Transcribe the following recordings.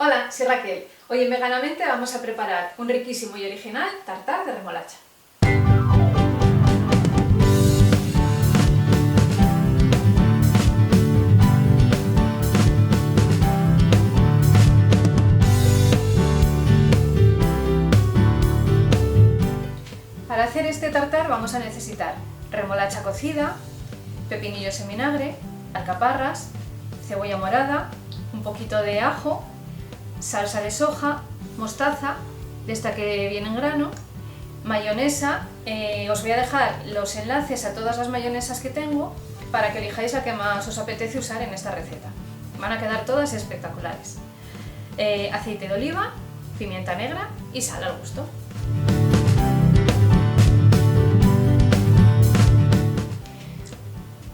Hola, soy Raquel. Hoy en Veganamente vamos a preparar un riquísimo y original tartar de remolacha. Para hacer este tartar vamos a necesitar remolacha cocida, pepinillos en vinagre, alcaparras, cebolla morada, un poquito de ajo, salsa de soja, mostaza, de esta que viene en grano, mayonesa. Os voy a dejar los enlaces a todas las mayonesas que tengo para que elijáis la que más os apetece usar en esta receta. Van a quedar todas espectaculares. Aceite de oliva, pimienta negra y sal al gusto.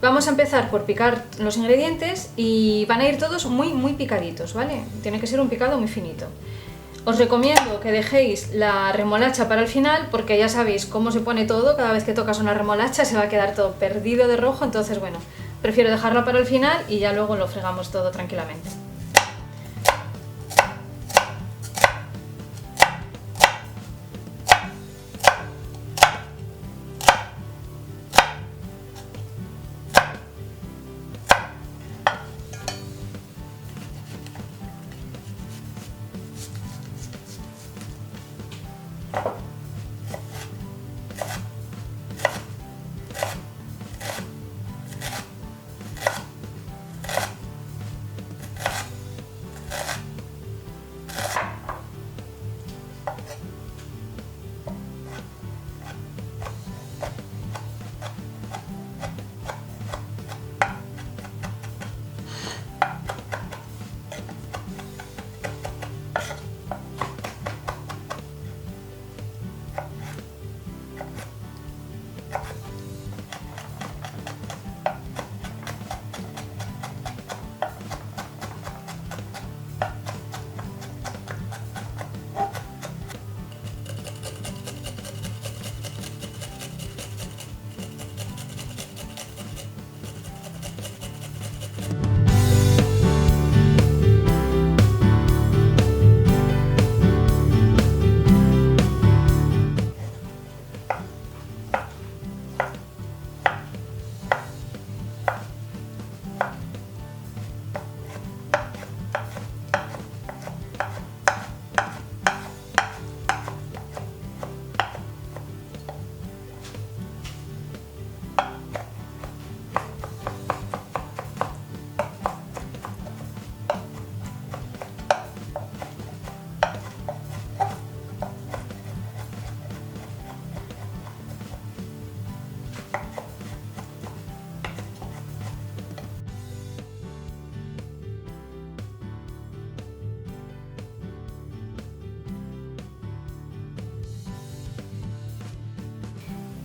Vamos a empezar por picar los ingredientes y van a ir todos muy picaditos, ¿vale? Tiene que ser un picado muy finito. Os recomiendo que dejéis la remolacha para el final porque ya sabéis cómo se pone todo, cada vez que tocas una remolacha se va a quedar todo perdido de rojo, entonces bueno, prefiero dejarla para el final y ya luego lo fregamos todo tranquilamente.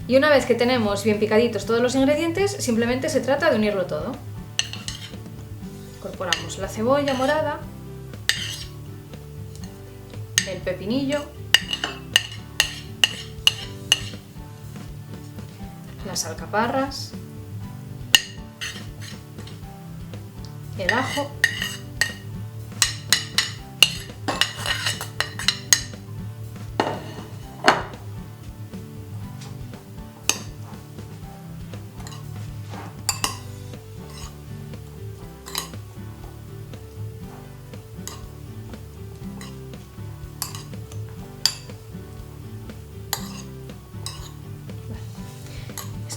Y una vez que tenemos bien picaditos todos los ingredientes, simplemente se trata de unirlo todo. Incorporamos la cebolla morada, el pepinillo, las alcaparras, el ajo,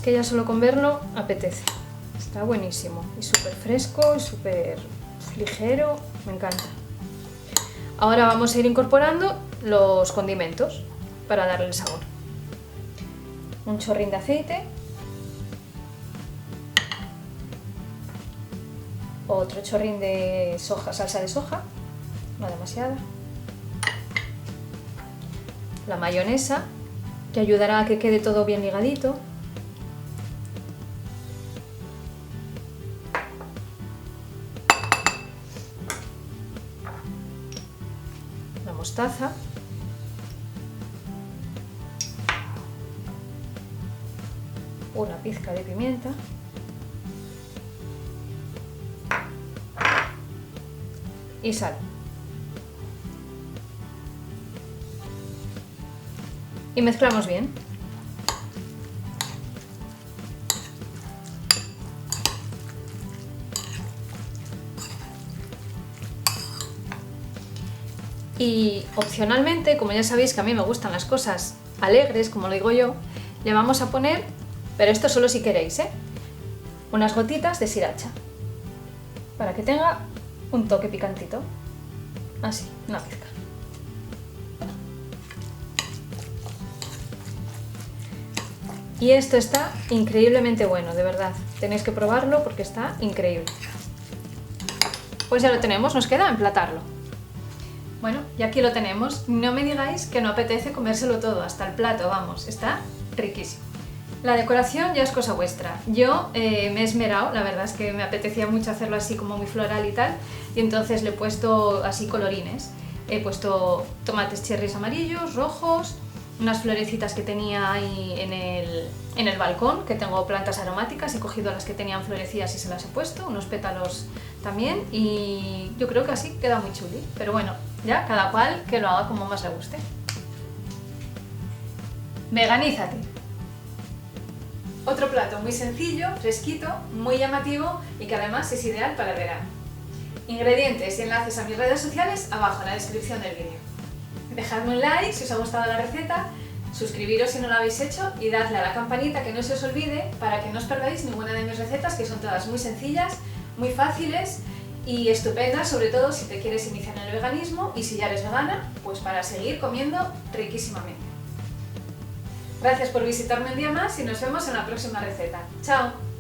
que ya solo con verlo apetece. Está buenísimo y súper fresco y súper ligero, me encanta. Ahora vamos a ir incorporando los condimentos para darle el sabor. Un chorrín de aceite, otro chorrín de soja, salsa de soja, no demasiada, la mayonesa, que ayudará a que quede todo bien ligadito, la mostaza, una pizca de pimienta y sal. y mezclamos bien. Y opcionalmente, como ya sabéis que a mí me gustan las cosas alegres, como lo digo yo, le vamos a poner, pero esto solo si queréis, unas gotitas de sriracha, para que tenga un toque picantito. Así, una pizca. Y esto está increíblemente bueno, de verdad. Tenéis que probarlo porque está increíble. Pues ya lo tenemos, nos queda emplatarlo. Bueno, y aquí lo tenemos. No me digáis que no apetece comérselo todo, hasta el plato, vamos, está riquísimo. La decoración ya es cosa vuestra. Yo me he esmerado, la verdad es que me apetecía mucho hacerlo así como muy floral y tal, y entonces le he puesto así colorines. He puesto tomates cherries amarillos, rojos, unas florecitas que tenía ahí en el balcón, que tengo plantas aromáticas, he cogido las que tenían florecillas y se las he puesto, unos pétalos también, y yo creo que así queda muy chuli. Pero bueno, ya cada cual que lo haga como más le guste. Veganízate. Otro plato muy sencillo, fresquito, muy llamativo y que además es ideal para el verano. Ingredientes y enlaces a mis redes sociales abajo en la descripción del vídeo. Dejadme un like si os ha gustado la receta, suscribiros si no lo habéis hecho y dadle a la campanita que no se os olvide para que no os perdáis ninguna de mis recetas, que son todas muy sencillas, muy fáciles y estupendas, sobre todo si te quieres iniciar en el veganismo y si ya eres vegana, pues para seguir comiendo riquísimamente. Gracias por visitarme un día más y nos vemos en la próxima receta. ¡Chao!